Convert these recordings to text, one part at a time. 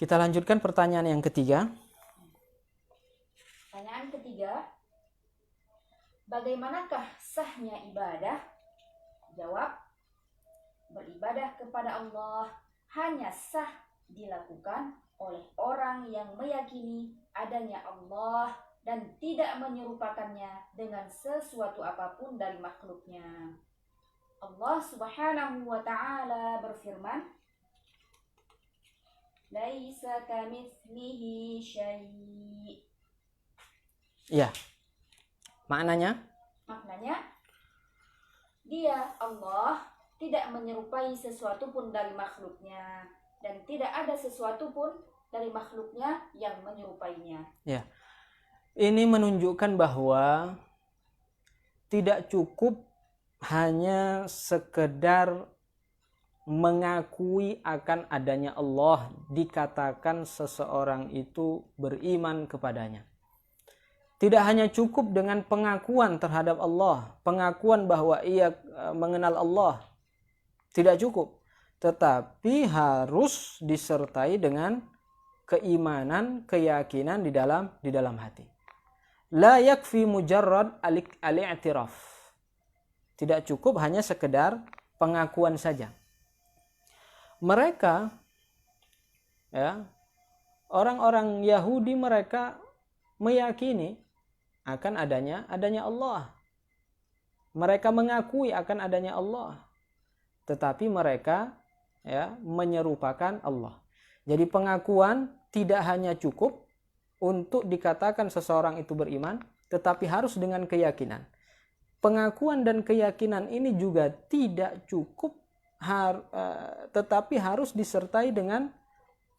Kita lanjutkan pertanyaan yang ketiga. Pertanyaan ketiga, bagaimanakah sahnya ibadah? Jawab, beribadah kepada Allah hanya sah dilakukan oleh orang yang meyakini adanya Allah dan tidak menyerupakannya dengan sesuatu apapun dari makhluknya. Allah Subhanahu wa ta'ala berfirman, Laisa kamitslihi syai'. Ya. Maknanya? Maknanya, Dia Allah tidak menyerupai sesuatu pun dari makhluknya dan tidak ada sesuatu pun dari makhluknya yang menyerupainya. Ya. Ini menunjukkan bahwa tidak cukup hanya sekedar mengakui akan adanya Allah dikatakan seseorang itu beriman kepadanya. Tidak hanya cukup dengan pengakuan terhadap Allah, pengakuan bahwa ia mengenal Allah. Tidak cukup, tetapi harus disertai dengan keimanan, keyakinan di dalam hati. La yakfi mujarrad al-i'tiraf. Tidak cukup hanya sekedar pengakuan saja. Mereka, ya, orang-orang Yahudi, mereka meyakini akan adanya Allah. Mereka mengakui akan adanya Allah, tetapi mereka, ya, menyerupakan Allah. Jadi pengakuan tidak hanya cukup untuk dikatakan seseorang itu beriman, tetapi harus dengan keyakinan. Pengakuan dan keyakinan ini juga tidak cukup, tetapi harus disertai dengan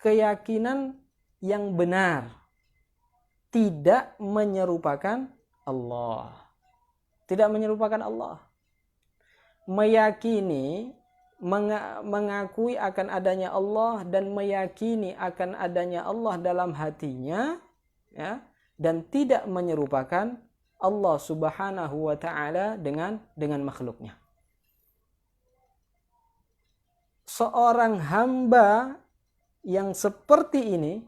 keyakinan yang benar, tidak menyerupakan Allah. Tidak menyerupakan Allah. Meyakini, mengakui akan adanya Allah dan meyakini akan adanya Allah dalam hatinya, ya, dan tidak menyerupakan Allah Subhanahu wa ta'ala dengan makhluknya. Seorang hamba yang seperti ini,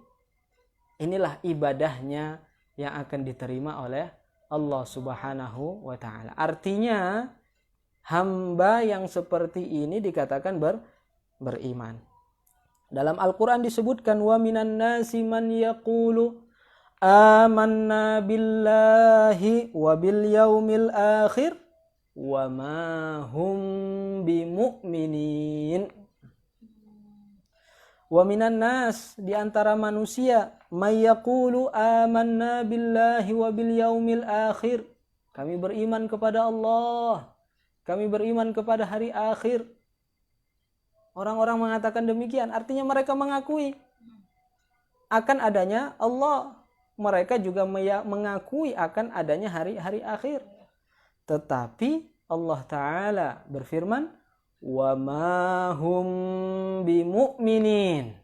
inilah ibadahnya yang akan diterima oleh Allah Subhanahu wa ta'ala. Artinya hamba yang seperti ini dikatakan beriman. Dalam Al-Quran disebutkan, wa minan nasi man yaqulu amanna billahi wa bil yaumil akhir wa ma hum bimu'minin. Wa minan nas, di antara manusia, may yaqulu amanna billahi wa bil yaumil akhir. Kami beriman kepada Allah, kami beriman kepada hari akhir. Orang-orang mengatakan demikian, artinya mereka mengakui akan adanya Allah. Mereka juga mengakui akan adanya hari akhir. Tetapi Allah Ta'ala berfirman, wa ma hum bimu'minin.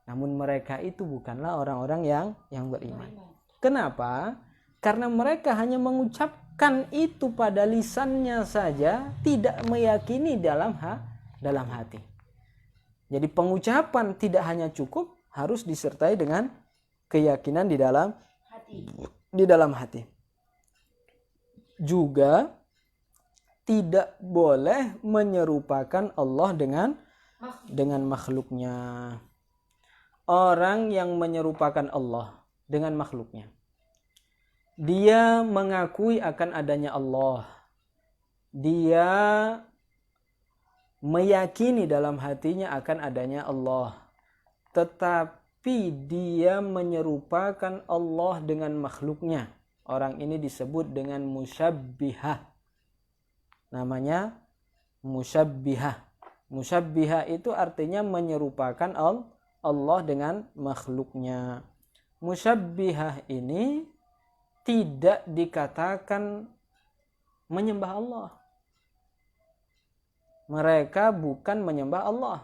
Namun mereka itu bukanlah orang-orang yang beriman. Kenapa? Karena mereka hanya mengucapkan itu pada lisannya saja, tidak meyakini dalam hati. Jadi pengucapan tidak hanya cukup, harus disertai dengan keyakinan di dalam hati. Juga tidak boleh menyerupakan Allah dengan makhluknya. Orang yang menyerupakan Allah dengan makhluknya, dia mengakui akan adanya Allah, dia meyakini dalam hatinya akan adanya Allah, tetapi dia menyerupakan Allah dengan makhluknya. Orang ini disebut dengan musyabbihah. Namanya musyabbihah. Musyabbihah itu artinya menyerupakan Allah dengan makhluknya. Musyabbihah ini tidak dikatakan menyembah Allah. Mereka bukan menyembah Allah,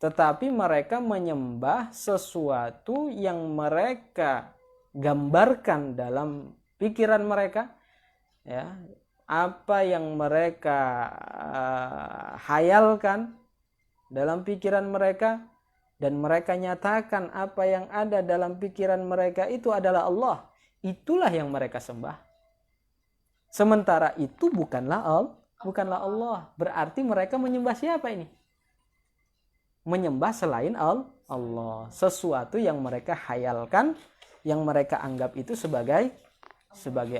tetapi mereka menyembah sesuatu yang mereka gambarkan dalam pikiran mereka, ya, apa yang mereka hayalkan dalam pikiran mereka, dan mereka nyatakan apa yang ada dalam pikiran mereka itu adalah Allah, itulah yang mereka sembah. Sementara itu bukanlah Allah. Berarti mereka menyembah siapa ini? Menyembah selain Allah. Sesuatu yang mereka hayalkan, yang mereka anggap itu sebagai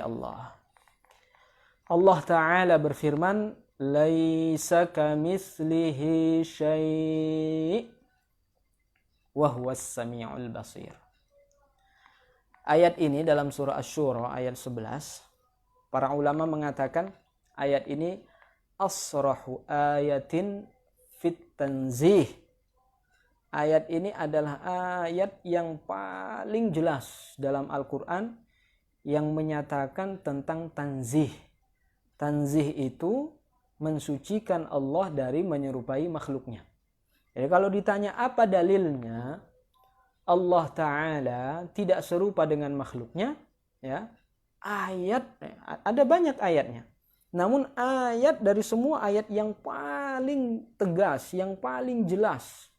Allah. Allah Ta'ala berfirman, laisa kamitslihi syai' wa huwas sami'ul basir. Ayat ini dalam surah Asy-Syura ayat 11, para ulama mengatakan ayat ini asrahu ayatin fit tanzih. Ayat ini adalah ayat yang paling jelas dalam Al-Quran yang menyatakan tentang tanzih. Tanzih itu mensucikan Allah dari menyerupai makhluknya. Jadi kalau ditanya apa dalilnya Allah Ta'ala tidak serupa dengan makhluknya, ya, ayat, ada banyak ayatnya. Namun ayat dari semua ayat yang paling tegas, yang paling jelas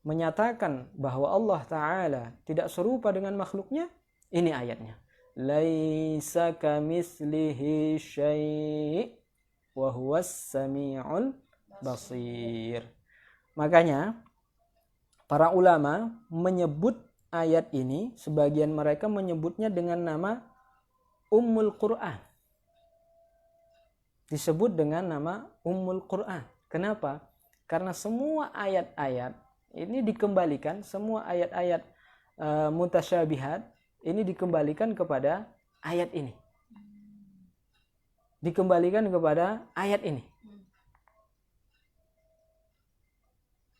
menyatakan bahwa Allah Ta'ala tidak serupa dengan makhluknya, ini ayatnya. Laisa kamitslihi syai' wa huwas sami'ul basir. Makanya para ulama menyebut ayat ini, sebagian mereka menyebutnya dengan nama Ummul Quran. Disebut dengan nama Ummul Quran. Kenapa? Karena semua ayat-ayat ini dikembalikan, semua ayat-ayat mutasyabihat ini dikembalikan kepada ayat ini. Dikembalikan kepada ayat ini.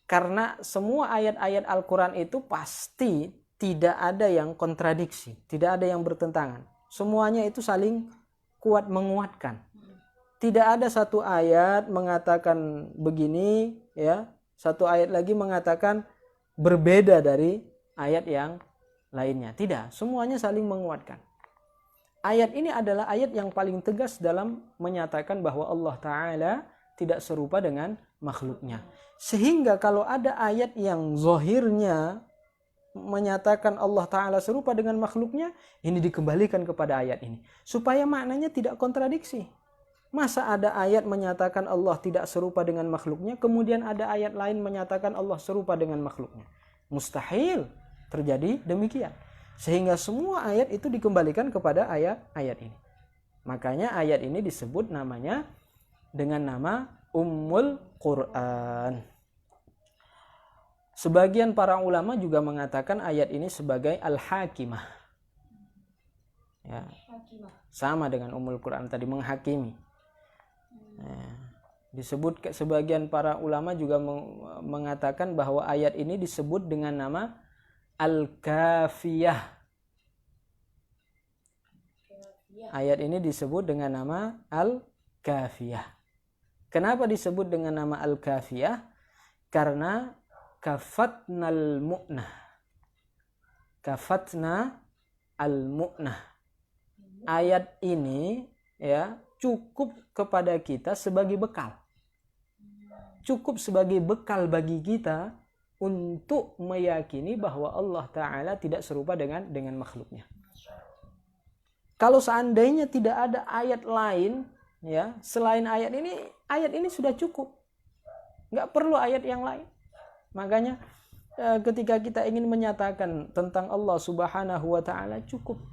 Karena semua ayat-ayat Al-Quran itu pasti tidak ada yang kontradiksi, tidak ada yang bertentangan. Semuanya itu saling kuat menguatkan. Tidak ada satu ayat mengatakan begini, ya, satu ayat lagi mengatakan berbeda dari ayat yang lainnya. Tidak, semuanya saling menguatkan. Ayat ini adalah ayat yang paling tegas dalam menyatakan bahwa Allah Ta'ala tidak serupa dengan makhluknya. Sehingga kalau ada ayat yang zahirnya menyatakan Allah Ta'ala serupa dengan makhluknya, ini dikembalikan kepada ayat ini. Supaya maknanya tidak kontradiksi. Masa ada ayat menyatakan Allah tidak serupa dengan makhluknya, kemudian ada ayat lain menyatakan Allah serupa dengan makhluknya. Mustahil terjadi demikian. Sehingga semua ayat itu dikembalikan kepada ayat-ayat ini. Makanya ayat ini disebut namanya dengan nama Ummul Quran. Sebagian para ulama juga mengatakan ayat ini sebagai Al-Hakimah. Ya, sama dengan Ummul Quran tadi, menghakimi. Disebut, sebagian para ulama juga mengatakan bahwa ayat ini disebut dengan nama Al-Kafiyah. Ayat ini disebut dengan nama Al-Kafiyah. Kenapa disebut dengan nama Al-Kafiyah? Karena kafatnal mu'nah. Kafatna al-mu'nah. Ayat ini, ya, cukup kepada kita sebagai bekal. Cukup sebagai bekal bagi kita untuk meyakini bahwa Allah Ta'ala tidak serupa dengan makhluknya. Kalau seandainya tidak ada ayat lain, ya, selain ayat ini sudah cukup. Nggak perlu ayat yang lain. Makanya ketika kita ingin menyatakan tentang Allah Subhanahu wa Ta'ala, cukup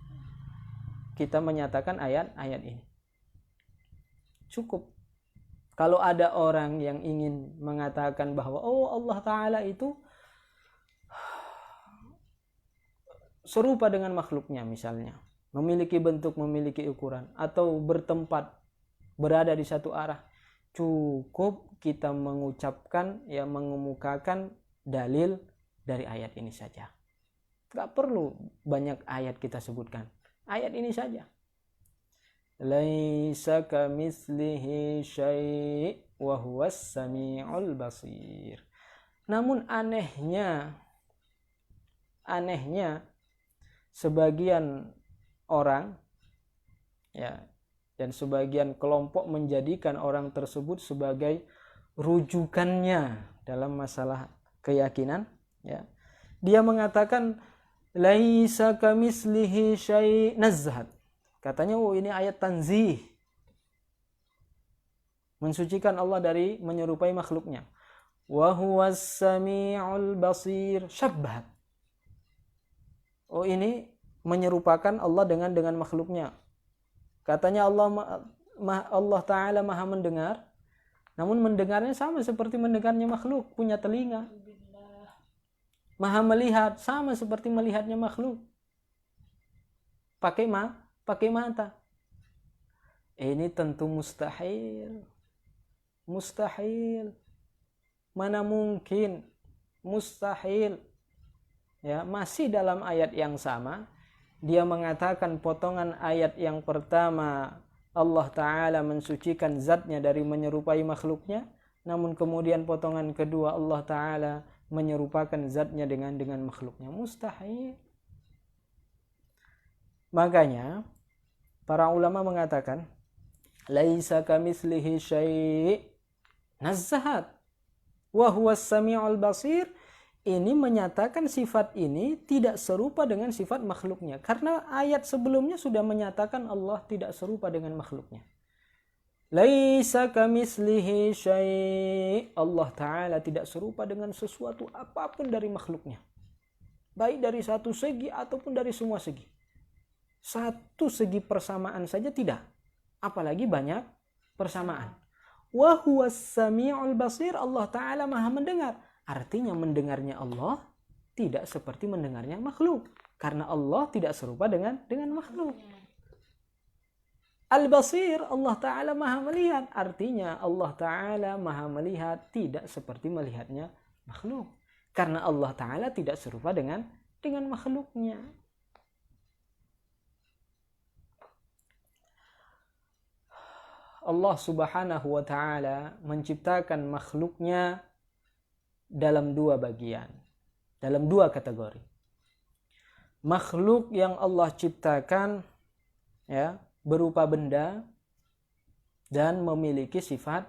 kita menyatakan ayat-ayat ini. Cukup. Kalau ada orang yang ingin mengatakan bahwa Allah Ta'ala itu serupa dengan makhluknya misalnya, memiliki bentuk, memiliki ukuran, atau bertempat, berada di satu arah, cukup kita mengucapkan, ya, mengemukakan dalil dari ayat ini saja. Gak perlu banyak ayat kita sebutkan, ayat ini saja. Laisa kamitslihi syai' wa huwas sami'ul basir. Namun anehnya sebagian orang, ya, dan sebagian kelompok menjadikan orang tersebut sebagai rujukannya dalam masalah keyakinan, Ya. Dia mengatakan laisa kamislihi syai' nazhat. Katanya ini ayat tanzih. Mensucikan Allah dari menyerupai makhluknya. Wa huwas sami'ul basir. Syabbahat. Ini menyerupakan Allah dengan makhluknya. Katanya Allah Ta'ala maha mendengar, namun mendengarnya sama seperti mendengarnya makhluk, punya telinga. Maha melihat, sama seperti melihatnya makhluk. Pakai mata. Ini tentu mustahil. Mustahil. Mana mungkin? Mustahil. Ya, masih dalam ayat yang sama, dia mengatakan potongan ayat yang pertama Allah Ta'ala mensucikan zatnya dari menyerupai makhluknya, namun kemudian potongan kedua Allah Ta'ala menyerupakan zatnya dengan makhluknya. Mustahil. Makanya para ulama mengatakan laisa kamitslihi syai' nazzahat wa huwas sami'ul basir. Ini menyatakan sifat ini tidak serupa dengan sifat makhluknya. Karena ayat sebelumnya sudah menyatakan Allah tidak serupa dengan makhluknya. Laisa kamitslihi syai'. Allah Ta'ala tidak serupa dengan sesuatu apapun dari makhluknya. Baik dari satu segi ataupun dari semua segi. Satu segi persamaan saja tidak. Apalagi banyak persamaan. Wa huwas sami'ul basir. Allah Ta'ala maha mendengar. Artinya mendengarnya Allah tidak seperti mendengarnya makhluk. Karena Allah tidak serupa dengan makhluk. Al-Basir, Allah Ta'ala maha melihat. Artinya Allah Ta'ala maha melihat tidak seperti melihatnya makhluk. Karena Allah Ta'ala tidak serupa dengan makhluknya. Allah Subhanahu wa Ta'ala menciptakan makhluknya dalam dua bagian, dalam dua kategori. Makhluk yang Allah ciptakan ya berupa benda dan memiliki sifat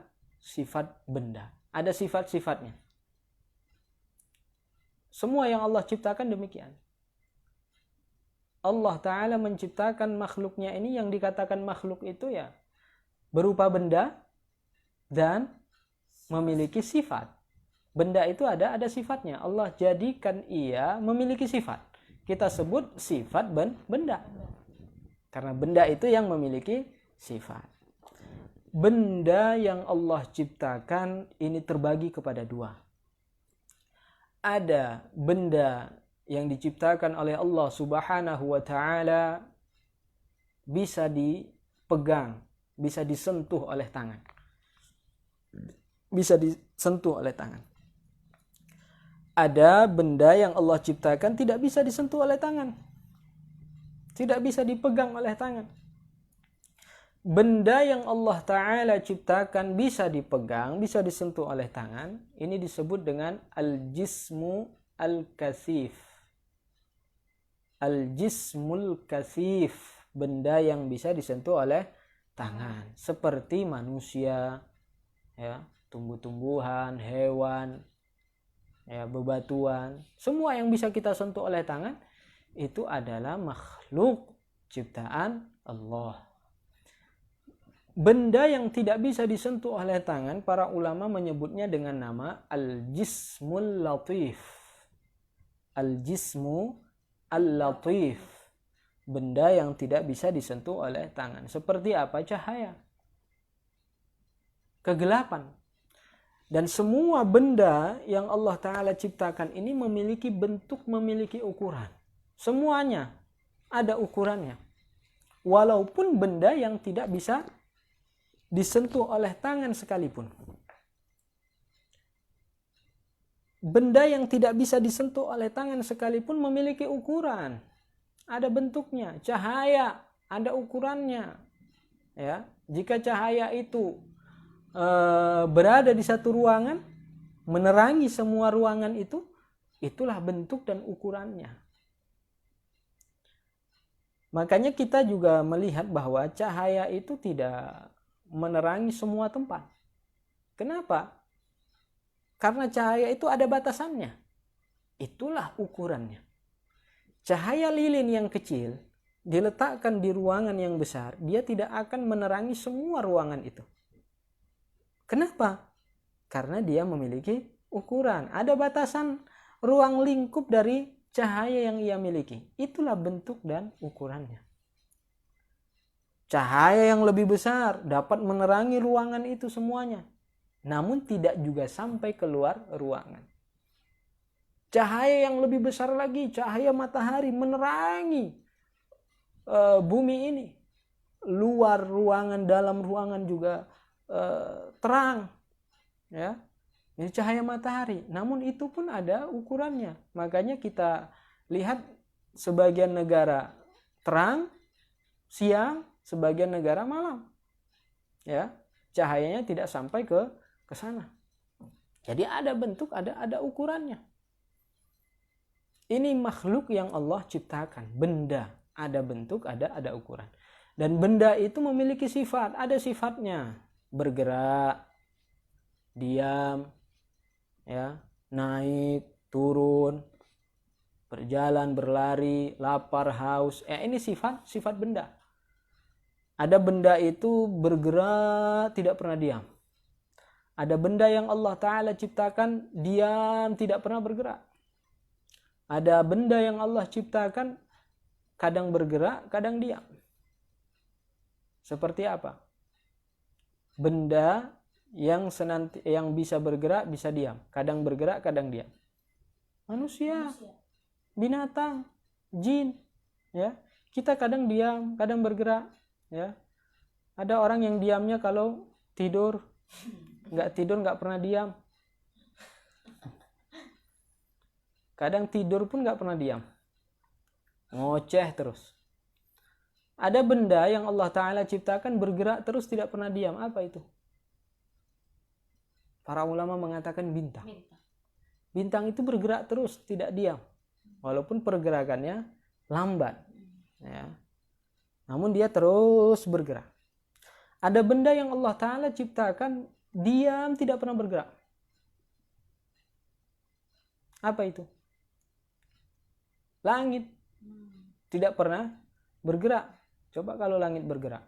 benda. Ada sifat-sifatnya. Semua yang Allah ciptakan demikian. Allah Ta'ala menciptakan makhluknya ini, yang dikatakan makhluk itu ya berupa benda dan memiliki sifat. Benda itu ada sifatnya. Allah jadikan ia memiliki sifat. Kita sebut sifat benda. Karena benda itu yang memiliki sifat. Benda yang Allah ciptakan ini terbagi kepada dua. Ada benda yang diciptakan oleh Allah Subhanahu wa Ta'ala bisa dipegang, bisa disentuh oleh tangan. Bisa disentuh oleh tangan. Ada benda yang Allah ciptakan tidak bisa disentuh oleh tangan. Tidak bisa dipegang oleh tangan. Benda yang Allah Ta'ala ciptakan bisa dipegang, bisa disentuh oleh tangan. Ini disebut dengan al-jismu al-kathif. Al-jismul kathif. Benda yang bisa disentuh oleh tangan. Seperti manusia, ya, tumbuh-tumbuhan, hewan, ya, bebatuan, semua yang bisa kita sentuh oleh tangan itu adalah makhluk ciptaan Allah. Benda yang tidak bisa disentuh oleh tangan, para ulama menyebutnya dengan nama al-jismul latif. Al-jismu al-latif. Benda yang tidak bisa disentuh oleh tangan. Seperti apa? Cahaya, kegelapan. Dan semua benda yang Allah Ta'ala ciptakan ini memiliki bentuk, memiliki ukuran. Semuanya ada ukurannya. Walaupun benda yang tidak bisa disentuh oleh tangan sekalipun. Benda yang tidak bisa disentuh oleh tangan sekalipun memiliki ukuran. Ada bentuknya. Cahaya ada ukurannya. Ya, jika cahaya itu berada di satu ruangan, menerangi semua ruangan itu, itulah bentuk dan ukurannya. Makanya kita juga melihat bahwa cahaya itu tidak menerangi semua tempat. Kenapa? Karena cahaya itu ada batasannya. Itulah ukurannya. Cahaya lilin yang kecil diletakkan di ruangan yang besar, dia tidak akan menerangi semua ruangan itu. Kenapa? Karena dia memiliki ukuran. Ada batasan ruang lingkup dari cahaya yang ia miliki. Itulah bentuk dan ukurannya. Cahaya yang lebih besar dapat menerangi ruangan itu semuanya. Namun tidak juga sampai keluar ruangan. Cahaya yang lebih besar lagi, cahaya matahari menerangi bumi ini. Luar ruangan, dalam ruangan juga terang. Ya. Ini cahaya matahari. Namun itu pun ada ukurannya. Makanya kita lihat sebagian negara terang, siang, sebagian negara malam. Ya. Cahayanya tidak sampai ke sana. Jadi ada bentuk, ada ukurannya. Ini makhluk yang Allah ciptakan, benda, ada bentuk, ada ukuran. Dan benda itu memiliki sifat, ada sifatnya, bergerak, diam, ya, naik, turun, berjalan, berlari, lapar, haus. Ini sifat benda. Ada benda itu bergerak, tidak pernah diam. Ada benda yang Allah Ta'ala ciptakan, diam, tidak pernah bergerak. Ada benda yang Allah ciptakan, kadang bergerak, kadang diam. Seperti apa? Benda yang bisa bergerak, bisa diam. Kadang bergerak, kadang diam. Manusia. Binatang, jin. Ya. Kita kadang diam, kadang bergerak. Ya. Ada orang yang diamnya kalau tidur. Nggak tidur, nggak pernah diam. Kadang tidur pun nggak pernah diam. Ngoceh terus. Ada benda yang Allah Ta'ala ciptakan bergerak terus tidak pernah diam. Apa itu? Para ulama mengatakan bintang. Bintang itu bergerak terus, tidak diam. Walaupun pergerakannya lambat. Ya. Namun dia terus bergerak. Ada benda yang Allah Ta'ala ciptakan diam, tidak pernah bergerak. Apa itu? Langit. Tidak pernah bergerak. Coba kalau langit bergerak.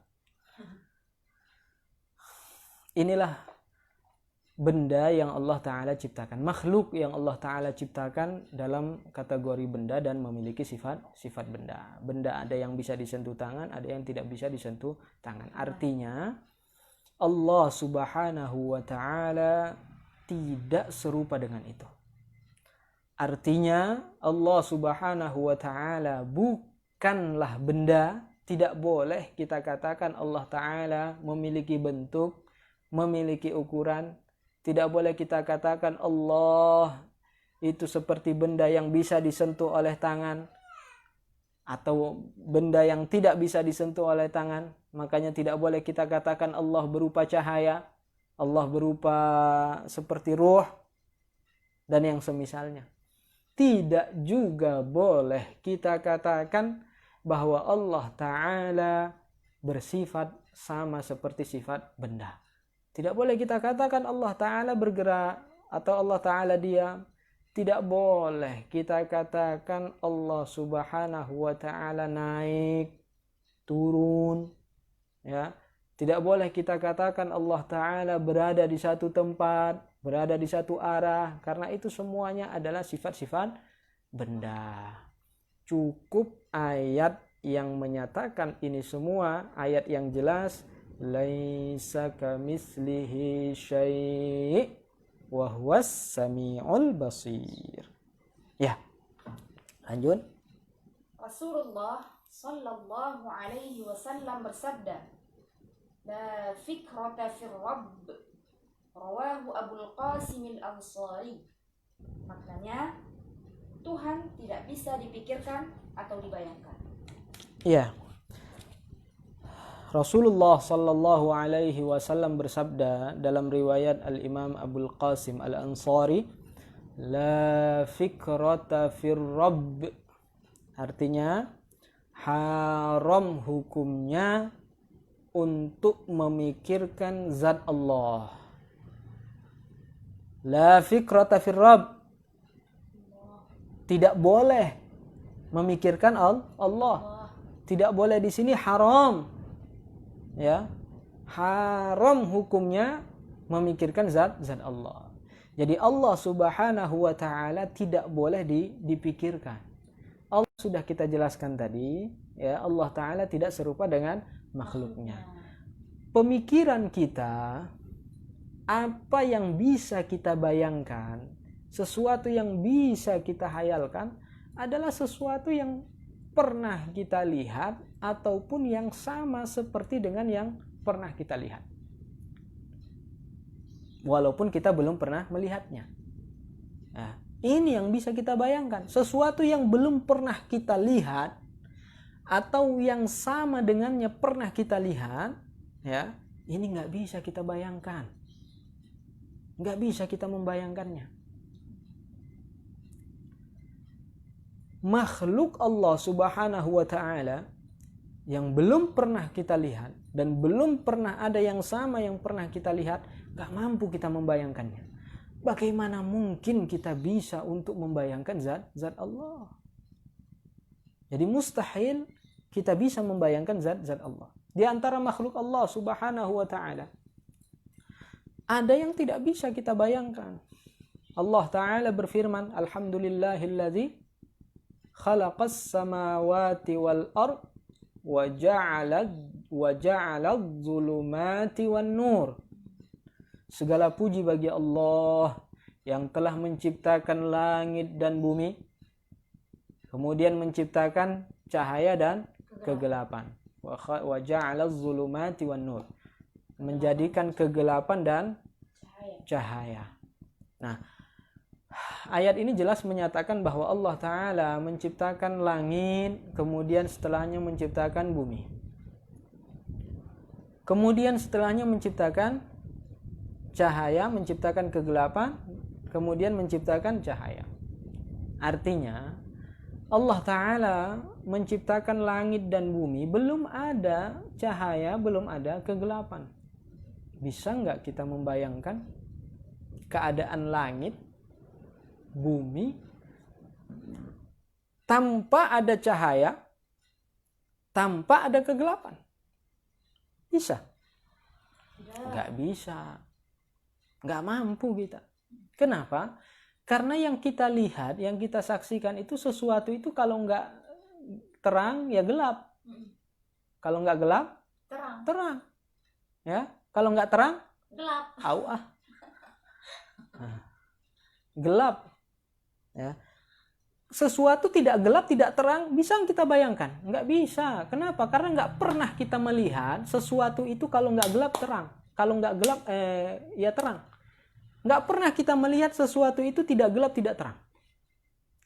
Inilah benda yang Allah Ta'ala ciptakan. Makhluk yang Allah Ta'ala ciptakan dalam kategori benda dan memiliki sifat benda. Benda ada yang bisa disentuh tangan, ada yang tidak bisa disentuh tangan. Artinya Allah Subhanahu wa Ta'ala tidak serupa dengan itu. Artinya Allah Subhanahu wa Ta'ala bukanlah benda. Tidak boleh kita katakan Allah Ta'ala memiliki bentuk, memiliki ukuran. Tidak boleh kita katakan Allah itu seperti benda yang bisa disentuh oleh tangan atau benda yang tidak bisa disentuh oleh tangan. Makanya tidak boleh kita katakan Allah berupa cahaya, Allah berupa seperti ruh dan yang semisalnya. Tidak juga boleh kita katakan bahwa Allah Ta'ala bersifat sama seperti sifat benda. Tidak boleh kita katakan Allah Ta'ala bergerak atau Allah Ta'ala diam. Tidak boleh kita katakan Allah Subhanahu wa Ta'ala naik, turun. Ya. Tidak boleh kita katakan Allah Ta'ala berada di satu tempat, berada di satu arah. Karena itu semuanya adalah sifat-sifat benda. Cukup ayat yang menyatakan ini semua, ayat yang jelas. Laisa kamitslihi syai' wa huwas samiul basir. Ya. Lanjut. Rasulullah sallallahu alaihi wasallam bersabda, "La fikrata fir Rabb." Rawahu Abul Qasim Al-Ansari. Maknanya, Tuhan tidak bisa dipikirkan atau dibayangkan. Ya. Rasulullah sallallahu alaihi wasallam bersabda dalam riwayat Al-Imam Abul Qasim Al-Ansari, la fikrata fir Rabb. Artinya haram hukumnya untuk memikirkan zat Allah. La fikrata fir Rabb. Tidak boleh memikirkan Allah. Tidak boleh di sini haram. Ya. Haram hukumnya memikirkan zat Allah. Jadi Allah Subhanahu wa taala tidak boleh dipikirkan. Allah sudah kita jelaskan tadi, ya, Allah taala tidak serupa dengan makhluknya. Pemikiran kita, apa yang bisa kita bayangkan, sesuatu yang bisa kita hayalkan adalah sesuatu yang pernah kita lihat ataupun yang sama seperti dengan yang pernah kita lihat. Walaupun kita belum pernah melihatnya. Nah, ini yang bisa kita bayangkan. Sesuatu yang belum pernah kita lihat atau yang sama dengannya pernah kita lihat, ya, ini nggak bisa kita bayangkan. Nggak bisa kita membayangkannya. Makhluk Allah Subhanahu wa ta'ala yang belum pernah kita lihat dan belum pernah ada yang sama yang pernah kita lihat, gak mampu kita membayangkannya. Bagaimana mungkin kita bisa untuk membayangkan zat Allah? Jadi mustahil kita bisa membayangkan zat Allah. Di antara makhluk Allah Subhanahu wa ta'ala ada yang tidak bisa kita bayangkan. Allah Ta'ala berfirman, Alhamdulillahilladzi khalaqas samawati wal ard wa ja'ala dhulumati wan nur. Segala puji bagi Allah yang telah menciptakan langit dan bumi, kemudian menciptakan cahaya dan kegelapan. Wa ja'ala dhulumati wan nur. Menjadikan kegelapan dan cahaya. Nah, ayat ini jelas menyatakan bahwa Allah Ta'ala menciptakan langit, kemudian setelahnya menciptakan bumi. Kemudian setelahnya menciptakan cahaya, menciptakan kegelapan, kemudian menciptakan cahaya. Artinya, Allah Ta'ala menciptakan langit dan bumi, belum ada cahaya, belum ada kegelapan. Bisa nggak kita membayangkan keadaan langit, bumi tanpa ada cahaya, tanpa ada kegelapan? Bisa? Nggak bisa. Nggak mampu kita. Kenapa? Karena yang kita lihat, yang kita saksikan itu sesuatu itu kalau nggak terang ya gelap. Kalau nggak gelap, terang. Ya, kalau nggak terang, gelap. Gelap. Ya. Sesuatu tidak gelap, tidak terang, bisa kita bayangkan? Nggak bisa. Kenapa? Karena nggak pernah kita melihat sesuatu itu kalau nggak gelap terang. Kalau nggak gelap, ya terang. Nggak pernah kita melihat sesuatu itu tidak gelap, tidak terang.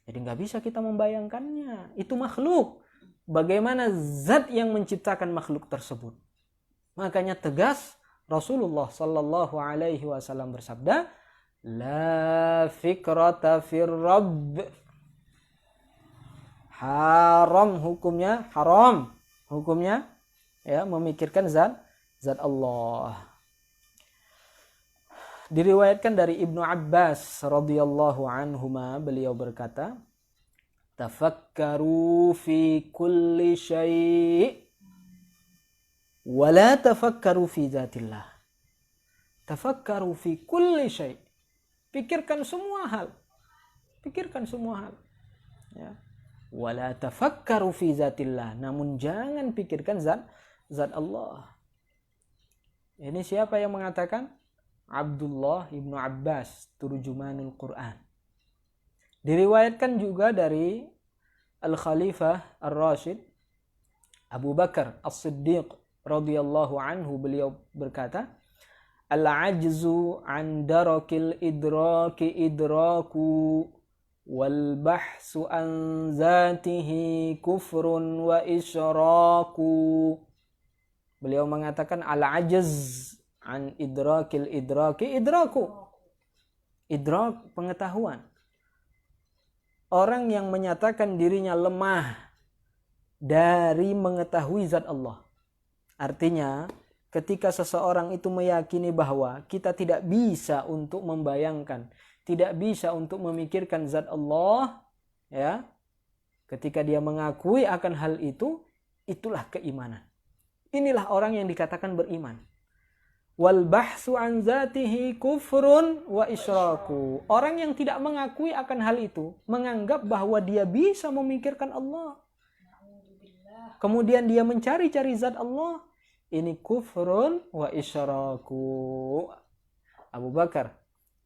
Jadi nggak bisa kita membayangkannya. Itu makhluk. Bagaimana zat yang menciptakan makhluk tersebut? Makanya tegas Rasulullah Sallallahu Alaihi Wasallam bersabda, La fikrata fir Rabb. Haram hukumnya, haram hukumnya, ya, memikirkan zat Allah. Diriwayatkan dari Ibnu Abbas radhiyallahu anhuma, beliau berkata, tafakkaru fi kulli syai' wa la tafakkaru fi zatillah. Tafakkaru fi kulli syai'. Pikirkan semua hal. Pikirkan semua hal. Ya. Wa la tafakkaru fi zatillah. Namun jangan pikirkan zat Allah. Ini siapa yang mengatakan? Abdullah ibnu Abbas, turjumanul Quran. Diriwayatkan juga dari Al-Khalifah Ar-Rashid Abu Bakar As-Siddiq radhiyallahu anhu, beliau berkata, Al-ajzu an darakil idraki idraku wal bahsu an zatihi kufrun wa isyraku. Beliau mengatakan al-ajz an idrakil idraki idraku. Idrak, pengetahuan. Orang yang menyatakan dirinya lemah dari mengetahui zat Allah. Artinya, ketika seseorang itu meyakini bahwa kita tidak bisa untuk membayangkan, tidak bisa untuk memikirkan zat Allah, ya, ketika dia mengakui akan hal itu, itulah keimanan. Inilah orang yang dikatakan beriman. Wal bahtsu an zatihi kufrun wa isyraku. Orang yang tidak mengakui akan hal itu, menganggap bahwa dia bisa memikirkan Allah, kemudian dia mencari-cari zat Allah, ini kufrun wa isyraku. Abu Bakar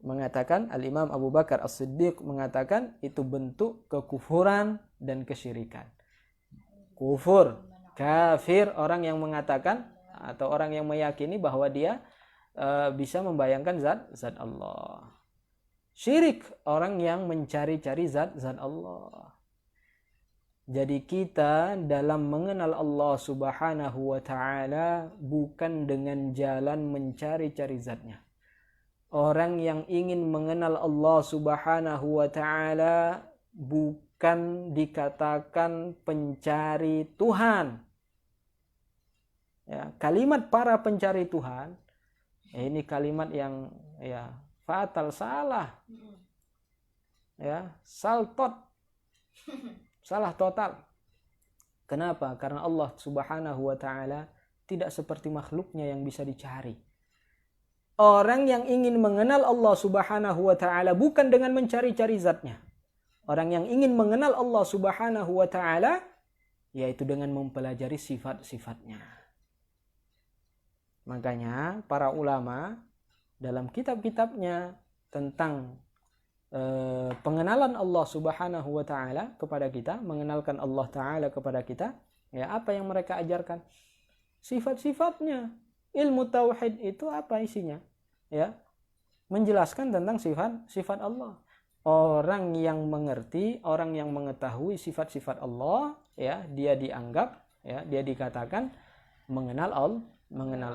mengatakan, Al-Imam Abu Bakar As-Siddiq mengatakan itu bentuk kekufuran dan kesyirikan. Kufur, kafir orang yang mengatakan atau orang yang meyakini bahwa dia bisa membayangkan zat Allah. Syirik orang yang mencari-cari zat Allah. Jadi kita dalam mengenal Allah Subhanahu wa ta'ala bukan dengan jalan mencari-cari zatnya. Orang yang ingin mengenal Allah Subhanahu wa ta'ala bukan dikatakan pencari Tuhan. Ya, kalimat para pencari Tuhan, ini kalimat yang fatal, salah. Ya, saltot. Salah total. Kenapa? Karena Allah Subhanahu wa ta'ala tidak seperti makhluknya yang bisa dicari. Orang yang ingin mengenal Allah Subhanahu wa ta'ala bukan dengan mencari-cari zatnya. Orang yang ingin mengenal Allah Subhanahu wa ta'ala yaitu dengan mempelajari sifat-sifatnya. Makanya para ulama dalam kitab-kitabnya tentang pengenalan Allah Subhanahu wa ta'ala kepada kita, mengenalkan Allah ta'ala kepada kita, ya, apa yang mereka ajarkan? Sifat-sifatnya. Ilmu tauhid itu apa isinya? Ya, menjelaskan tentang sifat Allah. Orang yang mengerti, orang yang mengetahui sifat-sifat Allah, ya, dia dianggap, ya, dia dikatakan mengenal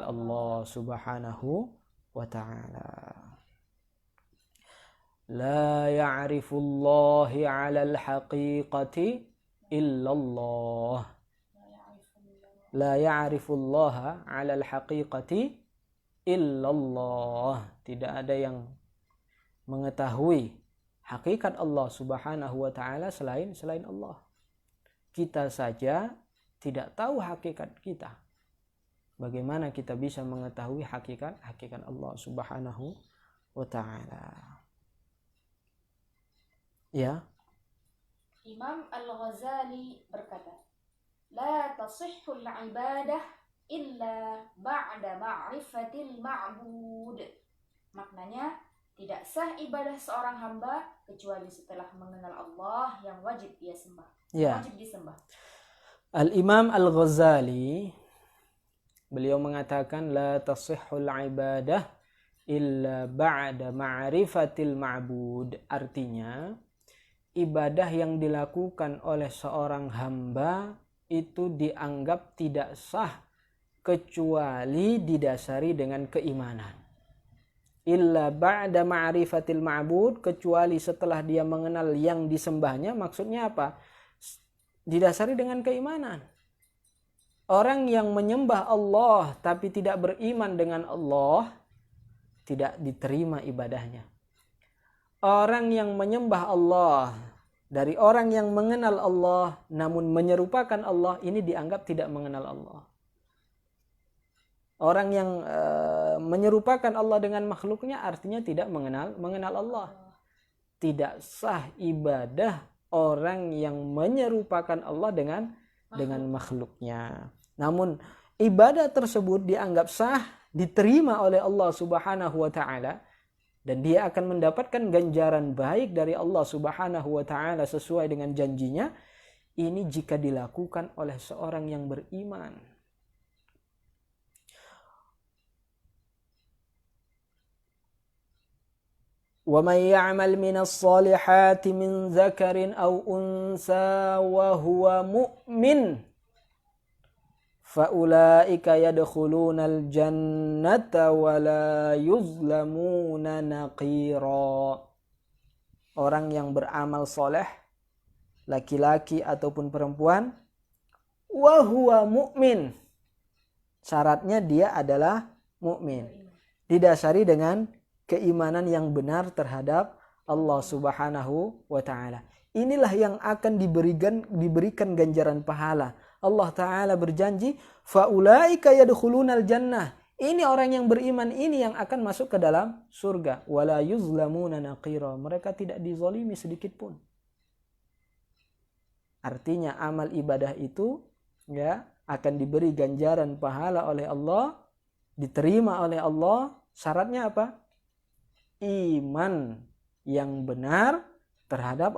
Allah Subhanahu wa ta'ala. La ya'rifullahi 'alal haqiqati illallah. La ya'rifullaha 'alal haqiqati illallah. Tidak ada yang mengetahui hakikat Allah Subhanahu wa ta'ala selain Allah. Kita saja tidak tahu hakikat kita. Bagaimana kita bisa mengetahui hakikat Allah Subhanahu wa ta'ala? Ya. Imam Al-Ghazali berkata, la tasihhul ibadah illa ba'da ma'rifatil ma'bud. Maknanya, tidak sah ibadah seorang hamba kecuali setelah mengenal Allah yang wajib dia sembah. Ya. Wajib disembah. Al-Imam Al-Ghazali beliau mengatakan la tasihhul ibadah illa ba'da ma'rifatil ma'bud. Artinya, ibadah yang dilakukan oleh seorang hamba itu dianggap tidak sah kecuali didasari dengan keimanan. Illa ba'da ma'rifatil ma'bud, kecuali setelah dia mengenal yang disembahnya. Maksudnya apa? Didasari dengan keimanan. Orang yang menyembah Allah tapi tidak beriman dengan Allah tidak diterima ibadahnya. Orang yang menyembah Allah dari orang yang mengenal Allah namun menyerupakan Allah, ini dianggap tidak mengenal Allah. Orang yang menyerupakan Allah dengan makhluknya artinya tidak mengenal Allah. Tidak sah ibadah orang yang menyerupakan Allah dengan makhluknya. Namun ibadah tersebut dianggap sah, diterima oleh Allah Subhanahu wa ta'ala, dan dia akan mendapatkan ganjaran baik dari Allah Subhanahu wa ta'ala sesuai dengan janjinya. Ini jika dilakukan oleh seorang yang beriman. وَمَنْ يَعْمَلْ مِنَ الصَّالِحَاتِ مِنْ ذَكَرٍ أَوْ أُنْثَى وَهُوَ مُؤْمِنٌ فَأُولَئِكَ يَدْخُلُونَ الْجَنَّةَ وَلَا يُظْلَمُونَ نَقِيرًا. Orang yang beramal soleh, laki-laki ataupun perempuan, wa huwa mu'min. Syaratnya dia adalah mukmin. Didasari dengan keimanan yang benar terhadap Allah Subhanahu wa ta'ala. inilah yang akan diberikan ganjaran pahala. Allah Ta'ala berjanji, faulaika yadkhulunal jannah. Ini orang yang beriman ini yang akan masuk ke dalam surga. Wala yuzlamuna naqira. Mereka tidak dizalimi sedikit pun. Artinya amal ibadah itu ya akan diberi ganjaran pahala oleh Allah, diterima oleh Allah. Syaratnya apa? Iman yang benar terhadap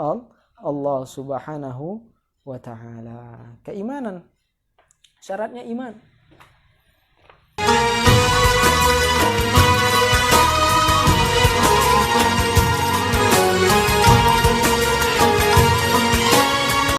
Allah Subhanahu wa ta'ala. Keimanan. Syaratnya iman.